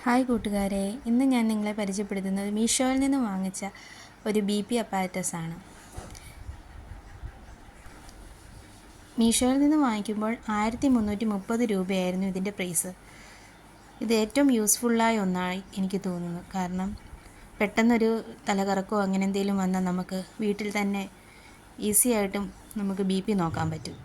Hi കൂട്ടുകാരെ, ഇന്ന് ഞാൻ നിങ്ങളെ പരിചയപ്പെടുത്തുന്നത് മീഷോയിൽ നിന്ന് വാങ്ങിച്ച ഒരു BP അപ്പാരറ്റസ് ആണ്. മീഷോയിൽ നിന്ന് വാങ്ങിക്കുമ്പോൾ 1330 രൂപയായിരുന്നു ഇതിൻ്റെ പ്രൈസ്. ഇത് ഏറ്റവും യൂസ്ഫുള്ളായ ഒന്നായി എനിക്ക് തോന്നുന്നു. കാരണം പെട്ടെന്നൊരു തലകറക്കമോ അങ്ങനെ എന്തെങ്കിലും വന്നാൽ നമുക്ക് വീട്ടിൽ തന്നെ ഈസി ആയിട്ടും നമുക്ക് BP നോക്കാൻ പറ്റും.